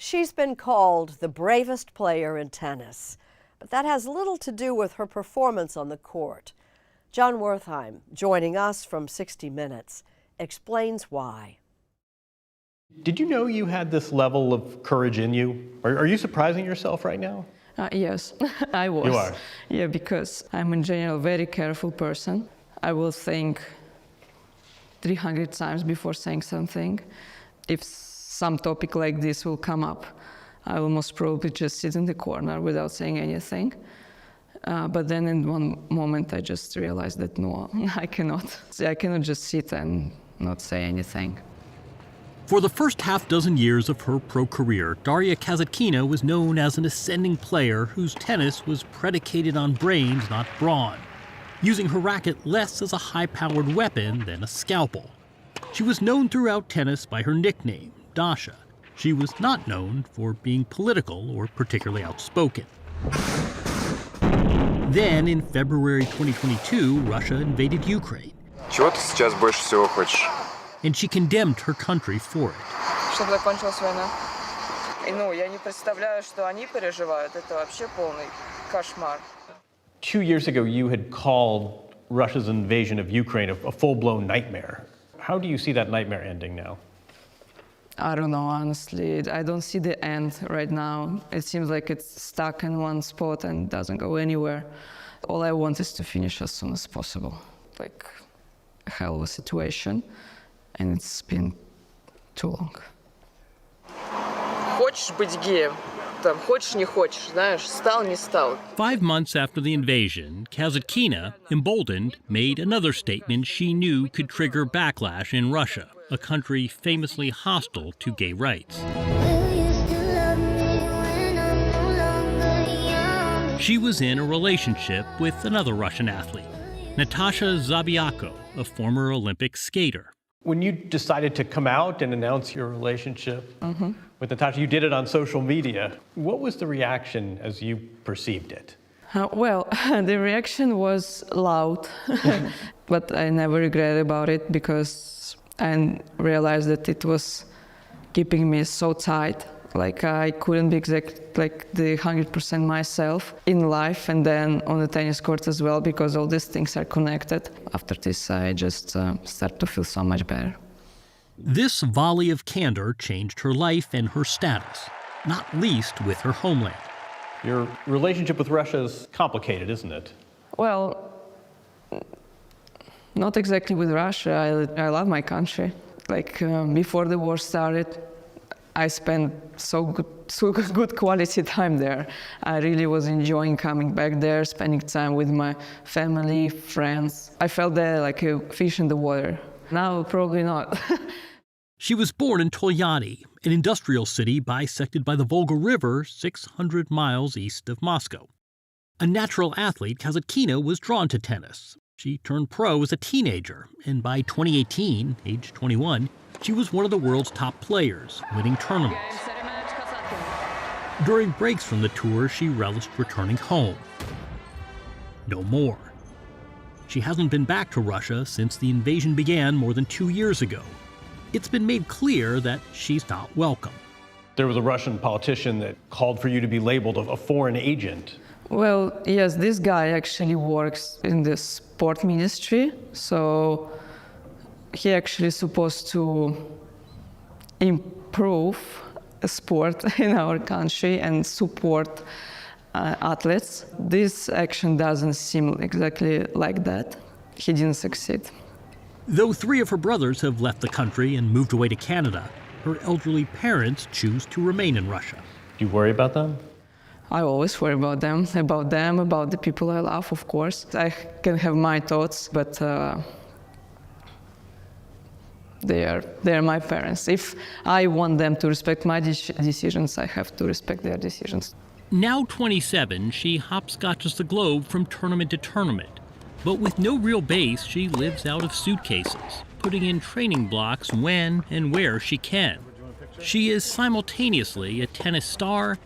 She's been called the bravest player in tennis, but that has little to do with her performance on the court. John Wertheim, joining us from 60 Minutes, explains why. Did you know you had this level of courage in you? Are you surprising yourself right now? Yes, I was. You are? Yeah, because I'm in general a very careful person. I will think 300 times before saying something. If some topic like this will come up, I will most probably just sit in the corner without saying anything. But then in one moment I just realized that no, I cannot just sit and not say anything. For the first half-dozen years of her pro career, Daria Kasatkina was known as an ascending player whose tennis was predicated on brains, not brawn, using her racket less as a high-powered weapon than a scalpel. She was known throughout tennis by her nickname, Dasha. She was not known for being political or particularly outspoken. Then, in February 2022, Russia invaded Ukraine. Чего ты сейчас больше всего хочешь? And she condemned her country for it. Чтобы закончилась война. Ну, я не представляю, что они переживают. Это вообще полный кошмар. 2 years ago, you had called Russia's invasion of Ukraine a full-blown nightmare. How do you see that nightmare ending now? I don't know, honestly. I don't see the end right now. It seems like it's stuck in one spot and doesn't go anywhere. All I want is to finish as soon as possible. Like a hell of a situation. And it's been too long. Хочешь быть геем? Там, хочешь, не хочешь, знаешь, стал, не стал. 5 months after the invasion, Kasatkina, emboldened, made another statement she knew could trigger backlash in Russia, a country famously hostile to gay rights. She was in a relationship with another Russian athlete, Natasha Zabiako, a former Olympic skater. When you decided to come out and announce your relationship with Natasha, you did it on social media. What was the reaction as you perceived it? Well, the reaction was loud, but I never regret about it because I realized that it was keeping me so tight. Like I couldn't be like the 100% myself in life and then on the tennis court as well because all these things are connected. After this, I just start to feel so much better. This volley of candor changed her life and her status, not least with her homeland. Your relationship with Russia is complicated, isn't it? Well, not exactly with Russia. I love my country. Like before the war started, I spent so good quality time there. I really was enjoying coming back there, spending time with my family, friends. I felt there like a fish in the water. Now, probably not. She was born in Tolyatti, an industrial city bisected by the Volga River 600 miles east of Moscow. A natural athlete, Kasatkina was drawn to tennis. She turned pro as a teenager, and by 2018, age 21, she was one of the world's top players, winning tournaments. During breaks from the tour, she relished returning home. No more. She hasn't been back to Russia since the invasion began more than 2 years ago. It's been made clear that she's not welcome. There was a Russian politician that called for you to be labeled a foreign agent. Well, yes, this guy actually works in the sport ministry, so he actually is supposed to improve sport in our country and support athletes. This action doesn't seem exactly like that. He didn't succeed. Though 3 of her brothers have left the country and moved away to Canada, her elderly parents choose to remain in Russia. Do you worry about them? I always worry about them, about the people I love, of course. I can have my thoughts, but they are my parents. If I want them to respect my decisions, I have to respect their decisions. Now 27, she hopscotches the globe from tournament to tournament. But with no real base, she lives out of suitcases, putting in training blocks when and where she can. She is simultaneously a tennis star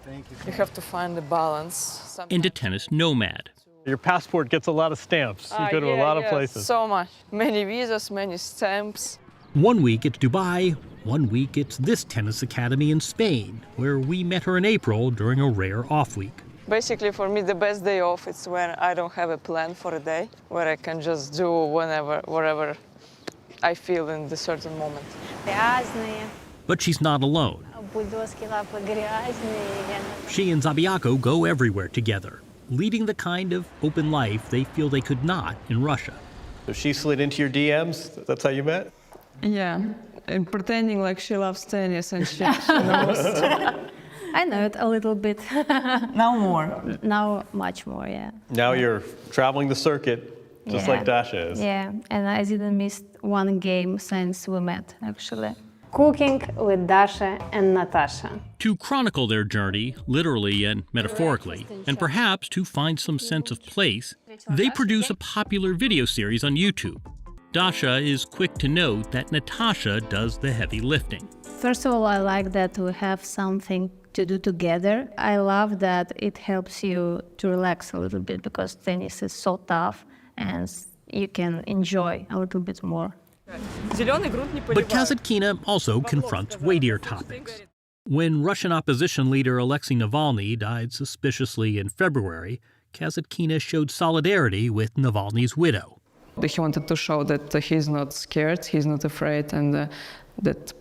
You have to find the balance. and a tennis nomad. Your passport gets a lot of stamps. You go to a lot of places. So much. Many visas, many stamps. One week it's Dubai, One week it's this tennis academy in Spain, where we met her in April during a rare off week. Basically, for me, the best day off is when I don't have a plan for a day, where I can just do whatever I feel in the certain moment. But she's not alone. She and Zabiako go everywhere together, leading the kind of open life they feel they could not in Russia. So she slid into your DMs? That's how you met? Yeah, and pretending like she loves tennis and she knows. I know it a little bit. Now more. Now much more, yeah. Now you're traveling the circuit, just like Dasha is. Yeah, and I didn't miss one game since we met, actually. Cooking with Dasha and Natasha. To chronicle their journey, literally and metaphorically, and perhaps to find some sense of place, they produce a popular video series on YouTube. Dasha is quick to note that Natasha does the heavy lifting. First of all, I like that we have something to do together. I love that it helps you to relax a little bit because tennis is so tough and you can enjoy a little bit more. But Kasatkina also confronts weightier topics. When Russian opposition leader Alexei Navalny died suspiciously in February, Kasatkina showed solidarity with Navalny's widow. He wanted to show that he's not scared, he's not afraid, and that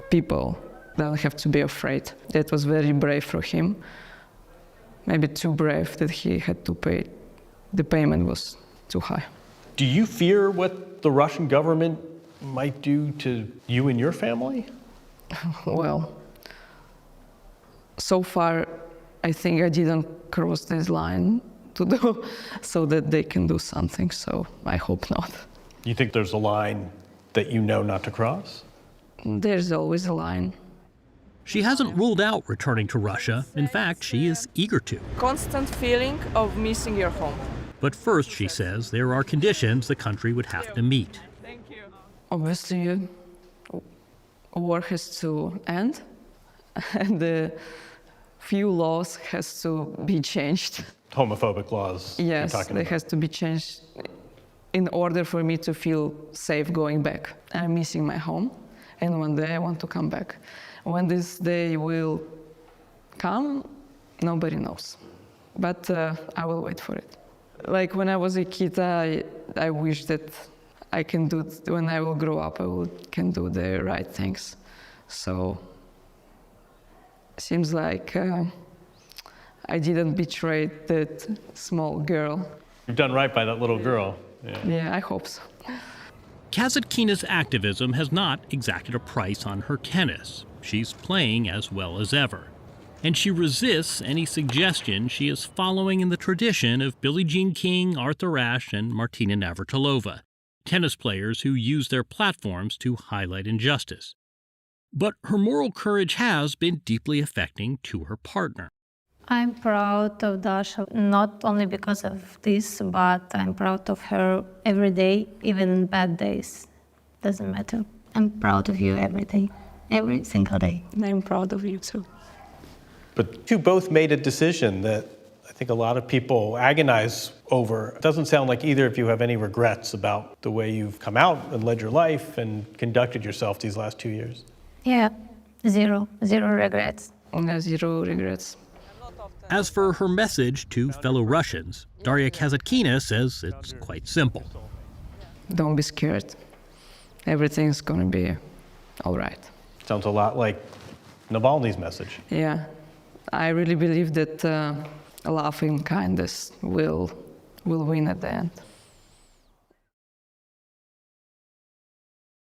people don't have to be afraid. That was very brave for him. Maybe too brave that he had to pay. The payment was too high. Do you fear what the Russian government might do to you and your family? Well, so far, I think I didn't cross this line to do so that they can do something, so I hope not. You think there's a line that you know not to cross? There's always a line. She hasn't ruled out returning to Russia. In fact, she is eager to. Constant feeling of missing your home. But first, she says, there are conditions the country would have to meet. Obviously, war has to end, and the few laws has to be changed. Homophobic laws you're Yes, talking they about. has to be changed in order for me to feel safe going back. I'm missing my home, and one day I want to come back. When this day will come, nobody knows. But I will wait for it. Like when I was a kid, I wish that I can do, when I will grow up, can do the right things. So, seems like I didn't betray that small girl. You've done right by that little girl. Yeah, I hope so. Kasatkina's activism has not exacted a price on her tennis. She's playing as well as ever. And she resists any suggestion she is following in the tradition of Billie Jean King, Arthur Ashe, and Martina Navratilova, tennis players who use their platforms to highlight injustice. But her moral courage has been deeply affecting to her partner. I'm proud of Dasha, not only because of this, but I'm proud of her every day, even in bad days. Doesn't matter. I'm proud of you every day, every single day. I'm proud of you too. But you both made a decision that I think a lot of people agonize over. It doesn't sound like either of you have any regrets about the way you've come out and led your life and conducted yourself these last 2 years. Yeah, zero regrets. Zero regrets. As for her message to fellow Russians, Daria Kasatkina says it's quite simple. Don't be scared. Everything's gonna be all right. Sounds a lot like Navalny's message. Yeah, I really believe that love and kindness will win at the end.